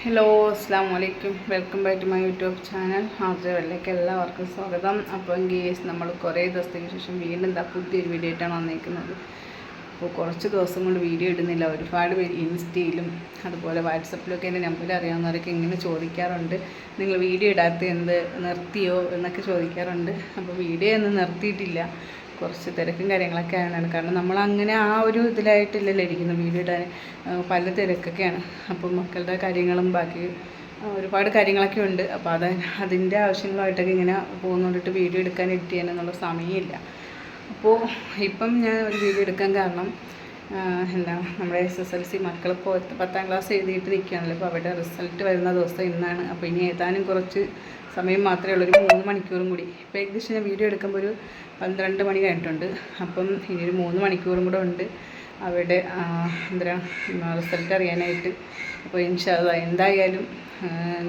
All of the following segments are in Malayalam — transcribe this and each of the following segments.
ഹലോ അസ്സാം വലൈക്കും welcome back to my YouTube channel ഹാജറിലേക്ക് എല്ലാവർക്കും സ്വാഗതം. അപ്പം ഗേസ് നമ്മൾ കുറേ ദിവസത്തിന് ശേഷം വീണ്ടും പുതിയൊരു വീഡിയോ ആയിട്ടാണ് വന്നിരിക്കുന്നത്. അപ്പോൾ കുറച്ച് ദിവസം കൊണ്ട് വീഡിയോ ഇടുന്നില്ല. ഒരുപാട് പേര് ഇൻസ്റ്റയിലും അതുപോലെ വാട്സപ്പിലൊക്കെ എൻ്റെ നമ്പർ അറിയാവുന്നവരൊക്കെ ഇങ്ങനെ ചോദിക്കാറുണ്ട്, നിങ്ങൾ വീഡിയോ ഇടാത്ത എന്ത് നിർത്തിയോ എന്നൊക്കെ ചോദിക്കാറുണ്ട്. അപ്പോൾ വീഡിയോ ഒന്നും നിർത്തിയിട്ടില്ല, കുറച്ച് തിരക്കും കാര്യങ്ങളൊക്കെ ആണ്. കാരണം നമ്മളങ്ങനെ ആ ഒരു ഇതിലായിട്ടില്ലല്ലോ ഇരിക്കുന്നത്, വീഡിയോ ഇടാൻ പല തിരക്കൊക്കെയാണ്. അപ്പം മക്കളുടെ കാര്യങ്ങളും ബാക്കി ഒരുപാട് കാര്യങ്ങളൊക്കെ ഉണ്ട്. അപ്പോൾ അതിൻ്റെ ആവശ്യങ്ങളായിട്ടൊക്കെ ഇങ്ങനെ പോകുന്നതുകൊണ്ടിട്ട് വീഡിയോ എടുക്കാൻ എഡിറ്റ് ചെയ്യാനെന്നുള്ള സമയമില്ല. അപ്പോൾ ഇപ്പം ഞാൻ ഒരു വീഡിയോ എടുക്കാൻ കാരണം നമ്മുടെ SSLC മക്കളിപ്പോൾ 10ാം ക്ലാസ് എഴുതിയിട്ട് നിൽക്കുകയാണല്ലോ. അപ്പോൾ അവരുടെ റിസൾട്ട് വരുന്ന ദിവസം ഇന്നാണ്. അപ്പോൾ ഇനി ഏതാനും കുറച്ച് സമയം മാത്രമേ ഉള്ളൂ, ഒരു 3 മണിക്കൂറും കൂടി. ഇപ്പോൾ ഏകദേശം ഞാൻ വീഡിയോ എടുക്കുമ്പോൾ ഒരു 12 മണി കഴിഞ്ഞിട്ടുണ്ട്. അപ്പം ഇനി ഒരു 3 മണിക്കൂറും കൂടെ ഉണ്ട് അവരുടെ റിസൾട്ട് അറിയാനായിട്ട്. അപ്പോൾ ഇൻഷാ അല്ലാഹ് എന്തായാലും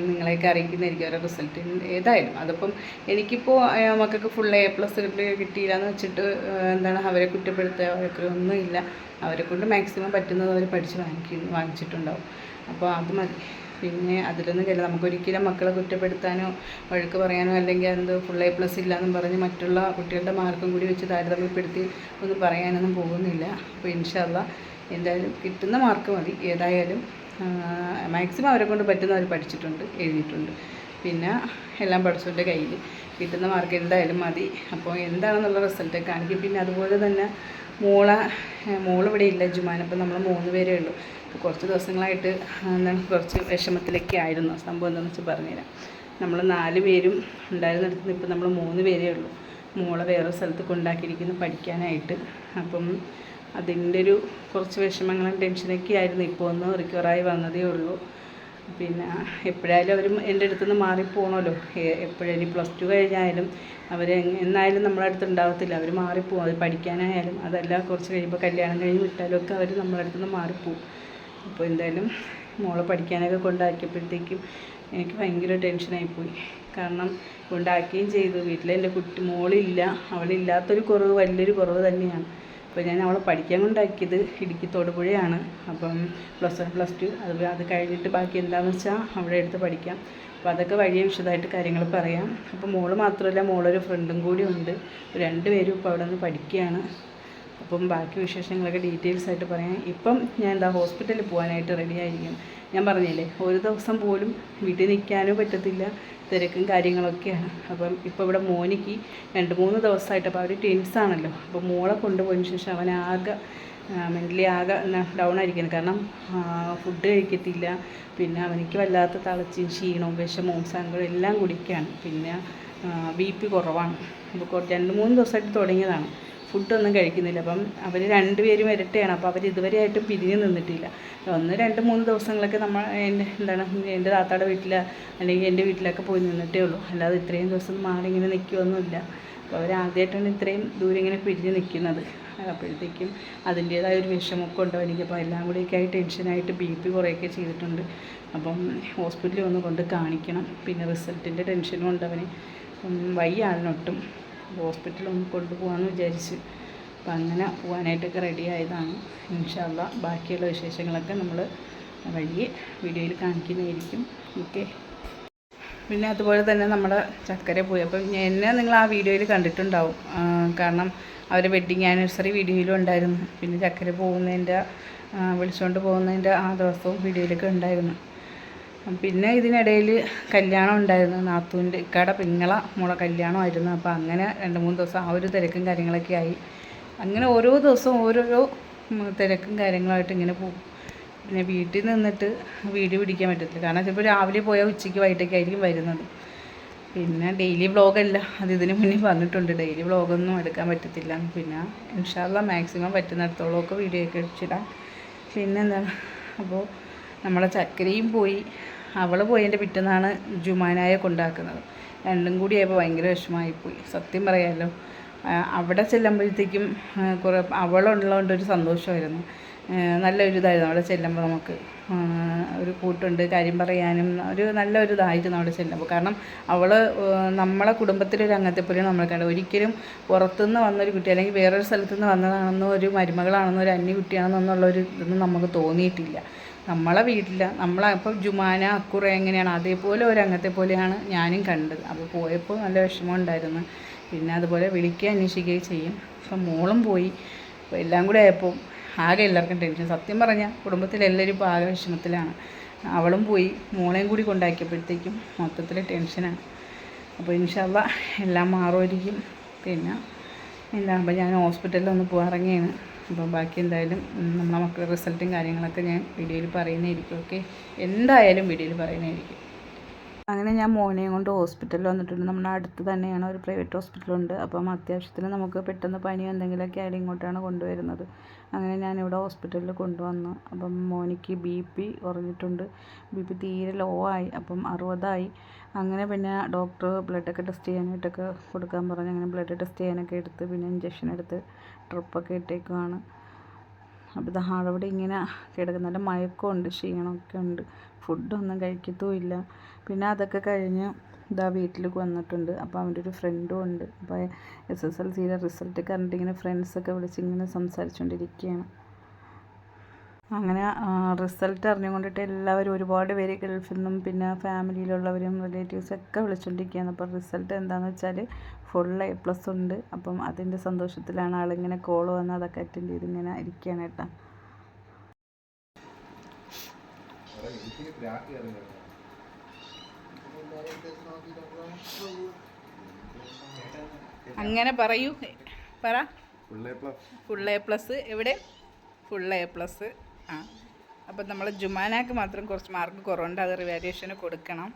നിങ്ങളെയൊക്കെ അറിയിക്കുന്നതായിരിക്കും അവരുടെ റിസൾട്ട് ഏതായാലും. അതിപ്പം എനിക്കിപ്പോൾ മക്കൾക്ക് ഫുൾ A+ കിട്ടിയില്ല എന്ന് വെച്ചിട്ട് അവരെ കുറ്റപ്പെടുത്തുക അവർക്ക് ഒന്നുമില്ല. അവരെ കൊണ്ട് മാക്സിമം പറ്റുന്നത് അവർ പഠിച്ച് വാങ്ങിച്ചിട്ടുണ്ടാവും. അപ്പോൾ അത് മതി. പിന്നെ അതിലൊന്നും കഴിയില്ല. നമുക്കൊരിക്കലും മക്കളെ കുറ്റപ്പെടുത്താനോ വഴക്ക് പറയാനോ അല്ലെങ്കിൽ ഫുൾ A+ ഇല്ലയെന്നും പറഞ്ഞ് മറ്റുള്ള കുട്ടികളുടെ മാർക്കും കൂടി വെച്ച് താരതമ്യപ്പെടുത്തി ഒന്നും പറയാനൊന്നും പോകുന്നില്ല. അപ്പോൾ ഇൻഷാ അല്ലാഹ് എന്തായാലും കിട്ടുന്ന മാർക്ക് മതി. ഏതായാലും മാക്സിമം അവരെ കൊണ്ട് പറ്റുന്ന അവർ പഠിച്ചിട്ടുണ്ട്, എഴുതിയിട്ടുണ്ട്. പിന്നെ എല്ലാം പഠിച്ചവരുടെ കയ്യിൽ കിട്ടുന്ന മാർക്ക് എന്തായാലും മതി. അപ്പോൾ എന്താണെന്നുള്ള റിസൾട്ട് കാണിക്കും. പിന്നെ അതുപോലെ തന്നെ മോളിവിടെ ഇല്ല, ജുമാൻ. അപ്പോൾ നമ്മൾ 3 പേരേ ഉള്ളൂ. കുറച്ച് ദിവസങ്ങളായിട്ട് കുറച്ച് വിഷമത്തിലൊക്കെ ആയിരുന്നു. സംഭവം എന്താണെന്ന് വെച്ചാൽ പറഞ്ഞുതരാം. നമ്മൾ 4 പേരും ഉണ്ടായിരുന്നിടത്ത് ഇപ്പോൾ നമ്മൾ 3 പേരേ ഉള്ളൂ. മോളെ വേറെ സ്ഥലത്ത് കൊണ്ടാക്കിയിരിക്കുന്നു പഠിക്കാനായിട്ട്. അപ്പം അതിൻ്റെ ഒരു കുറച്ച് വിഷമങ്ങളും ടെൻഷനൊക്കെ ആയിരുന്നു. ഇപ്പോൾ ഒന്ന് റിക്കവറായി വന്നതേ ഉള്ളൂ. പിന്നെ എപ്പോഴായാലും അവർ എൻ്റെ അടുത്തുനിന്ന് മാറിപ്പോകണമല്ലോ. എപ്പോഴായാലും +2 കഴിഞ്ഞായാലും അവർ എന്നായാലും നമ്മളെ അടുത്ത് ഉണ്ടാകത്തില്ല. അവർ മാറിപ്പോകും. അത് പഠിക്കാനായാലും അതല്ല കുറച്ച് കഴിയുമ്പോൾ കല്യാണം കഴിഞ്ഞ് വിട്ടാലും ഒക്കെ അവർ നമ്മളെ അടുത്തുനിന്ന് മാറിപ്പോവും. അപ്പോൾ എന്തായാലും മോളെ പഠിക്കാനൊക്കെ കൊണ്ടാക്കിയപ്പോഴത്തേക്കും എനിക്ക് ഭയങ്കര ടെൻഷനായിപ്പോയി. കാരണം കൊണ്ടാക്കുകയും ചെയ്തു. വീട്ടിലെൻ്റെ മോളില്ല. അവളില്ലാത്തൊരു കുറവ് വലിയൊരു കുറവ് തന്നെയാണ്. അപ്പോൾ ഞാൻ അവളെ പഠിക്കാൻ കൊണ്ടാക്കിയത് ഇടുക്കി തൊടുപുഴയാണ്. അപ്പം +1 +2 അത് കഴിഞ്ഞിട്ട് ബാക്കി എന്താണെന്ന് വെച്ചാൽ അവിടെ എടുത്ത് പഠിക്കാം. അപ്പോൾ അതൊക്കെ വഴിയെ വിശദമായിട്ട് കാര്യങ്ങൾ പറയാം. അപ്പോൾ മോള് മാത്രമല്ല, മോളൊരു ഫ്രണ്ടും കൂടി ഉണ്ട്. 2 പേരും ഇപ്പോൾ അവിടെ നിന്ന് പഠിക്കുകയാണ്. അപ്പം ബാക്കി വിശേഷങ്ങളൊക്കെ ഡീറ്റെയിൽസ് ആയിട്ട് പറയാം. ഇപ്പം ഞാൻ ഹോസ്പിറ്റലിൽ പോകാനായിട്ട് റെഡി ആയിരിക്കും. ഞാൻ പറഞ്ഞില്ലേ, ഒരു ദിവസം പോലും വീട്ടിൽ നിൽക്കാനോ പറ്റത്തില്ല, തിരക്കും കാര്യങ്ങളൊക്കെയാണ്. അപ്പം ഇപ്പോൾ ഇവിടെ മോനിക്ക് 2-3 ദിവസമായിട്ട്, അപ്പോൾ അവർ ട്വിൻസാണല്ലോ. അപ്പോൾ മോളെ കൊണ്ടുപോയതിന് ശേഷം അവനാകെ മെൻ്റലി ആകെ ഡൗൺ ആയിരിക്കണം. കാരണം ഫുഡ് കഴിക്കത്തില്ല. പിന്നെ അവനിക്ക് വല്ലാത്ത തളർച്ചയും ക്ഷീണവും വിഷമവും സങ്കടവും എല്ലാം കുടിക്കുകയാണ്. പിന്നെ BP കുറവാണ്. അപ്പോൾ 2-3 ദിവസമായിട്ട് തുടങ്ങിയതാണ്. ഫുഡൊന്നും കഴിക്കുന്നില്ല. അപ്പം അവർ 2 പേരും ഇരട്ടയാണ്. അപ്പോൾ അവർ ഇതുവരെയായിട്ടും പിരിഞ്ഞ് നിന്നിട്ടില്ല. 1-2-3 ദിവസങ്ങളൊക്കെ നമ്മൾ എൻ്റെ താത്താടെ വീട്ടിൽ അല്ലെങ്കിൽ എൻ്റെ വീട്ടിലൊക്കെ പോയി നിന്നിട്ടേ ഉള്ളൂ. അല്ലാതെ ഇത്രയും ദിവസം മാറി ഇങ്ങനെ നിൽക്കുകയൊന്നുമില്ല. അപ്പോൾ അവർ ആദ്യമായിട്ടാണ് ഇത്രയും ദൂരം ഇങ്ങനെ പിരിഞ്ഞ് നിൽക്കുന്നത്. അപ്പോഴത്തേക്കും അതിൻ്റേതായ ഒരു വിഷമമൊക്കെ ഉണ്ടോ എനിക്ക്. അപ്പോൾ എല്ലാം കൂടിയൊക്കെ ആയി ടെൻഷനായിട്ട് BP കുറേയൊക്കെ ചെയ്തിട്ടുണ്ട്. അപ്പം ഹോസ്പിറ്റലിൽ ഒന്ന് കൊണ്ട് കാണിക്കണം. പിന്നെ റിസൾട്ടിൻ്റെ ടെൻഷനും ഉണ്ട് അവന്. വയ്യ ആളിനൊട്ടും. ഹോസ്പിറ്റലിൽ ഒന്ന് കൊണ്ടുപോകാമെന്ന് വിചാരിച്ച്. അപ്പം അങ്ങനെ പോകാനായിട്ടൊക്കെ റെഡി ആയതാണ്. ഇൻഷാ അല്ലാഹ് ബാക്കിയുള്ള വിശേഷങ്ങളൊക്കെ നമ്മൾ വഴിയെ വീഡിയോയിൽ കാണിക്കുന്നതായിരിക്കും. ഓക്കെ. പിന്നെ അതുപോലെ തന്നെ നമ്മുടെ ചക്കര പോയി. അപ്പം എന്നെ നിങ്ങൾ ആ വീഡിയോയിൽ കണ്ടിട്ടുണ്ടാവും. കാരണം അവർ വെഡ്ഡിങ് ആനിവേഴ്സറി വീഡിയോയിലും ഉണ്ടായിരുന്നു. പിന്നെ ചക്കര പോകുന്നതിൻ്റെ വിളിച്ചുകൊണ്ട് പോകുന്നതിൻ്റെ ആ ദിവസവും വീഡിയോയിലൊക്കെ ഉണ്ടായിരുന്നു. പിന്നെ ഇതിനിടയിൽ കല്യാണം ഉണ്ടായിരുന്നു. നാത്തൂൻ്റെ ഇക്കാടെ മോളെ കല്യാണമായിരുന്നു. അപ്പോൾ അങ്ങനെ 2-3 ദിവസം ആ ഒരു തിരക്കും കാര്യങ്ങളൊക്കെ ആയി. അങ്ങനെ ഓരോ ദിവസവും ഓരോരോ തിരക്കും കാര്യങ്ങളായിട്ട് ഇങ്ങനെ പോകും. പിന്നെ വീട്ടിൽ നിന്നിട്ട് വീഡിയോ പിടിക്കാൻ പറ്റത്തില്ല. കാരണം ചിലപ്പോൾ രാവിലെ പോയാൽ ഉച്ചയ്ക്ക് വൈകിട്ടൊക്കെ ആയിരിക്കും വരുന്നത്. പിന്നെ ഡെയിലി വ്ളോഗല്ല, അത് ഇതിന് മുന്നേ പറഞ്ഞിട്ടുണ്ട്, ഡെയിലി വ്ളോഗൊന്നും എടുക്കാൻ പറ്റത്തില്ല. പിന്നെ ഇൻഷാ അല്ലാഹ് മാക്സിമം പറ്റുന്നിടത്തോളമൊക്കെ വീഡിയോ ഒക്കെ അടിച്ചിടാം. പിന്നെ അപ്പോൾ നമ്മളെ ചക്കരയും പോയി. അവൾ പോയതിൻ്റെ പിറ്റേന്നാണ് ജുമാനായെ കൊണ്ടാക്കുന്നത്. രണ്ടും കൂടി ആയപ്പോൾ ഭയങ്കര വിഷമമായിപ്പോയി, സത്യം പറയാമല്ലോ. അവിടെ ചെല്ലുമ്പോഴത്തേക്കും അവളുള്ളതുകൊണ്ടൊരു സന്തോഷമായിരുന്നു. നല്ലൊരു ഇതായിരുന്നു അവിടെ ചെല്ലുമ്പോൾ. നമുക്ക് ഒരു കൂട്ടുണ്ട്, കാര്യം പറയാനും നല്ലൊരു ഇതായിരുന്നു അവിടെ ചെല്ലുമ്പോൾ. കാരണം അവൾ നമ്മളെ കുടുംബത്തിലൊരു അംഗത്തെ പോലെയാണ് നമ്മൾ കണ്ടത്. ഒരിക്കലും പുറത്തുനിന്ന് വന്നൊരു കുട്ടി അല്ലെങ്കിൽ വേറൊരു സ്ഥലത്തു നിന്ന് വന്നതാണെന്നോ ഒരു മരുമകളാണെന്നോ ഒരു അന്യ കുട്ടിയാണെന്നൊന്നുള്ളൊരു ഇതൊന്നും നമുക്ക് തോന്നിയിട്ടില്ല. നമ്മളെ വീട്ടിൽ ഇപ്പോൾ ജുമാന അക്കുറ എങ്ങനെയാണ് അതേപോലെ ഒരു അംഗത്തെ പോലെയാണ് ഞാനും കണ്ടത്. അപ്പോൾ പോയപ്പോൾ നല്ല വിഷമം ഉണ്ടായിരുന്നു. പിന്നെ അതുപോലെ വിളിക്കുകയും അന്വേഷിക്കുകയും ചെയ്യും. അപ്പം മോളും പോയി. അപ്പോൾ എല്ലാം കൂടെ ആയപ്പോൾ ആകെ എല്ലാവർക്കും ടെൻഷൻ. സത്യം പറഞ്ഞാൽ കുടുംബത്തിലെല്ലാവരും ഇപ്പോൾ ആകെ വിഷമത്തിലാണ്. അവളും പോയി, മോളെയും കൂടി കൊണ്ടാക്കിയപ്പോഴത്തേക്കും മൊത്തത്തിൽ ടെൻഷനാണ്. അപ്പോൾ ഇൻഷാ അല്ലാഹ് എല്ലാം മാറുമായിരിക്കും. പിന്നെ അപ്പോൾ ഞാൻ ഹോസ്പിറ്റലിൽ ഒന്ന് പോകാറിങ്ങിയാണ്. അപ്പോൾ ബാക്കി എന്തായാലും നമ്മളെ മക്കളുടെ റിസൾട്ടും കാര്യങ്ങളൊക്കെ ഞാൻ വീഡിയോയിൽ പറയുന്നതായിരിക്കും. ഓക്കെ, എന്തായാലും വീഡിയോയിൽ പറയുന്നതായിരിക്കും. അങ്ങനെ ഞാൻ മോനെയും കൊണ്ട് ഹോസ്പിറ്റലിൽ വന്നിട്ടുണ്ട്. നമ്മുടെ അടുത്ത് തന്നെയാണ് ഒരു പ്രൈവറ്റ് ഹോസ്പിറ്റലുണ്ട്. അപ്പം അത്യാവശ്യത്തിന് നമുക്ക് പെട്ടെന്ന് പനിയോ എന്തെങ്കിലുമൊക്കെ ആയാലും ഇങ്ങോട്ടാണ് കൊണ്ടുവരുന്നത്. അങ്ങനെ ഞാനിവിടെ ഹോസ്പിറ്റലിൽ കൊണ്ടുവന്നു. അപ്പം മോനിക്ക് BP കുറഞ്ഞിട്ടുണ്ട്. BP തീരെ ലോ ആയി. അപ്പം 60 അങ്ങനെ പിന്നെ ഡോക്ടർ ബ്ലഡൊക്കെ ടെസ്റ്റ് ചെയ്യാനായിട്ടൊക്കെ കൊടുക്കാൻ പറഞ്ഞു. അങ്ങനെ ബ്ലഡ് ടെസ്റ്റ് ചെയ്യാനൊക്കെ എടുത്ത് പിന്നെ ഇഞ്ചക്ഷൻ എടുത്ത് ട്രിപ്പൊക്കെ ഇട്ടേക്കുവാണ്. അപ്പോൾ ഇത് ആളവിടെ ഇങ്ങനെ കിടക്കുന്ന നല്ല മയക്കമുണ്ട്, ക്ഷീണമൊക്കെ ഉണ്ട്, ഫുഡൊന്നും കഴിക്കത്തുമില്ല. പിന്നെ അതൊക്കെ കഴിഞ്ഞ് വീട്ടിലേക്ക് വന്നിട്ടുണ്ട്. അപ്പോൾ അവൻ്റെ ഒരു ഫ്രണ്ടും ഉണ്ട്. അപ്പോൾ SSLCയുടെ റിസൾട്ട് കണ്ടിട്ട് ഇങ്ങനെ ഫ്രണ്ട്സൊക്കെ വിളിച്ച് ഇങ്ങനെ സംസാരിച്ചുകൊണ്ടിരിക്കുകയാണ്. അങ്ങനെ റിസൾട്ട് അറിഞ്ഞുകൊണ്ടിട്ട് എല്ലാവരും ഒരുപാട് പേര് ഗൾഫിൽ നിന്നും പിന്നെ ഫാമിലിയിലുള്ളവരും റിലേറ്റീവ്സൊക്കെ വിളിച്ചുകൊണ്ടിരിക്കുകയാണ്. അപ്പോൾ റിസൾട്ട് എന്താണെന്ന് വെച്ചാൽ ഫുൾ A+ ഉണ്ട്. അപ്പം അതിൻ്റെ സന്തോഷത്തിലാണ് ആളിങ്ങനെ കോൾ വന്ന് അതൊക്കെ അറ്റൻഡ് ചെയ്ത് ഇങ്ങനെ ഇരിക്കുകയാണ് കേട്ടോ. അങ്ങനെ പറയൂ, പറ. Full A+. എവിടെ ഫുൾ A+. ആ, അപ്പം നമ്മൾ ജുമാനാക്ക് മാത്രം കുറച്ച് മാർക്ക് കുറവുണ്ട്. അത് റിവാലുവേഷന് കൊടുക്കണം.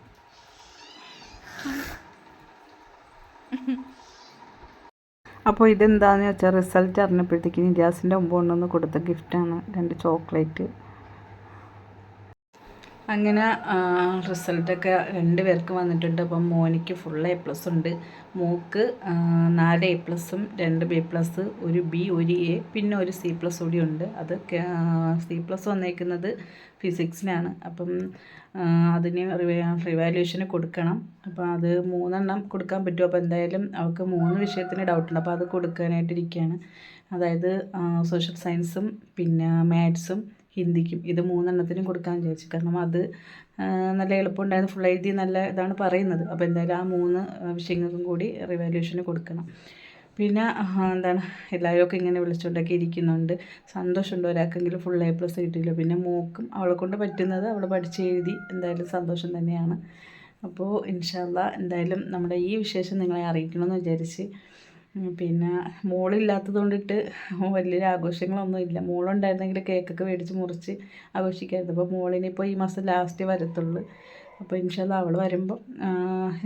അപ്പോൾ ഇതെന്താണെന്ന് വെച്ചാൽ റിസൾട്ട് അറിഞ്ഞപ്പോഴത്തേക്കും നിജാസിൻ്റെ മുമ്പ് കൊണ്ടുവന്ന് കൊടുത്ത ഗിഫ്റ്റാണ് 2 ചോക്ലേറ്റ്. അങ്ങനെ റിസൾട്ടൊക്കെ 2 പേർക്ക് വന്നിട്ടുണ്ട്. അപ്പം മോനിക്ക് ഫുൾ A+ ഉണ്ട്, mock 4 A+, 2 B+, 1 B, 1 A, പിന്നെ ഒരു C+ കൂടി ഉണ്ട്. അത് C+ വന്നേക്കുന്നത് ഫിസിക്സിനാണ്. അപ്പം അതിന് റിവാലുവേഷന് കൊടുക്കണം. അപ്പോൾ അത് 3 എണ്ണം കൊടുക്കാൻ പറ്റും. അപ്പോൾ എന്തായാലും അവൾക്ക് 3 വിഷയത്തിന് ഡൗട്ടുണ്ട്. അപ്പോൾ അത് കൊടുക്കാനായിട്ടിരിക്കുകയാണ്. അതായത് സോഷ്യൽ സയൻസും പിന്നെ മാത്സും ഹിന്ദിക്കും ഇത് 3 എണ്ണത്തിനും കൊടുക്കാൻ വിചാരിച്ചു. കാരണം അത് നല്ല എളുപ്പമുണ്ടായിരുന്നു, ഫുൾ എഴുതി നല്ല ഇതാണ് പറയുന്നത്. അപ്പോൾ എന്തായാലും ആ 3 വിഷയങ്ങൾക്കും കൂടി റിവാലുവേഷന് കൊടുക്കണം. പിന്നെ എല്ലാവരും ഒക്കെ ഇങ്ങനെ വിളിച്ചുകൊണ്ടൊക്കെ ഇരിക്കുന്നുണ്ട്. സന്തോഷമുണ്ട്, ഒരാൾക്കെങ്കിലും ഫുൾ A+ കിട്ടിയില്ല. പിന്നെ മോക്കും അവളെ കൊണ്ട് പറ്റുന്നത് അവൾ പഠിച്ച് എഴുതി. എന്തായാലും സന്തോഷം തന്നെയാണ്. അപ്പോൾ ഇൻഷാ അല്ലാഹ് എന്തായാലും നമ്മുടെ ഈ വിശേഷം നിങ്ങളെ അറിയിക്കണമെന്ന് വിചാരിച്ച്. പിന്നെ മോളില്ലാത്തത് കൊണ്ടിട്ട് വലിയൊരു ആഘോഷങ്ങളൊന്നുമില്ല. മോളുണ്ടായിരുന്നെങ്കിൽ കേക്കൊക്കെ മേടിച്ച് മുറിച്ച് ആഘോഷിക്കായിരുന്നു. അപ്പോൾ മോളിനിപ്പോൾ ഈ മാസം ലാസ്റ്റ് വരത്തുള്ളൂ. അപ്പോൾ ഇൻഷാ അല്ലാഹ് അവൾ വരുമ്പോൾ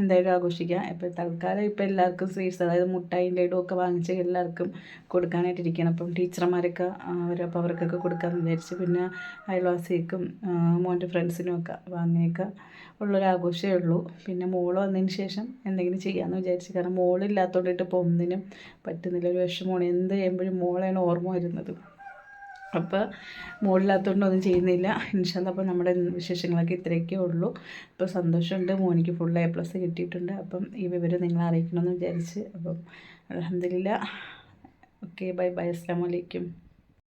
എന്തായാലും ആഘോഷിക്കാം. ഇപ്പോൾ തൽക്കാലം ഇപ്പോൾ എല്ലാവർക്കും സ്വീറ്റ്സ്, അതായത് മുട്ടായും ലഡുവും ഒക്കെ വാങ്ങിച്ച് എല്ലാവർക്കും കൊടുക്കാനായിട്ടിരിക്കുകയാണ്. അപ്പം ടീച്ചർമാരൊക്കെ അപ്പോൾ അവർക്കൊക്കെ കൊടുക്കാമെന്ന് വിചാരിച്ച്. പിന്നെ അയൽവാസിക്കും മോൻ്റെ ഫ്രണ്ട്സിനും ഒക്കെ. അപ്പോൾ അങ്ങനെയൊക്കെ ഉള്ളൊരാഘോഷമേ ഉള്ളൂ. പിന്നെ മോള് വന്നതിന് ശേഷം എന്തെങ്കിലും ചെയ്യാമെന്ന് വിചാരിച്ചു. കാരണം മോളില്ലാത്തതുകൊണ്ടിട്ട് ഇപ്പോൾ ഒന്നിനും പറ്റുന്നില്ല, ഒരു വിഷമമാണ്. എന്ത് ചെയ്യുമ്പോഴും മോളെയാണ് ഓർമ്മ വരുന്നത്. അപ്പോൾ മോളില്ലാത്തതുകൊണ്ട് ഒന്നും ചെയ്യുന്നില്ല. ഇൻഷാ അല്ലാഹ് അപ്പോൾ നമ്മുടെ വിശേഷങ്ങളൊക്കെ ഇത്രയൊക്കെ ഉള്ളൂ. ഇപ്പോൾ സന്തോഷമുണ്ട്, മോനിക്ക് ഫുൾ A+ കിട്ടിയിട്ടുണ്ട്. അപ്പം ഈ വിവരം നിങ്ങളെ അറിയിക്കണമെന്ന് വിചാരിച്ച്. അപ്പം അൽഹംദുലില്ലാ. ഓക്കെ, ബൈ ബൈ, അസ്സലാമു അലൈക്കും.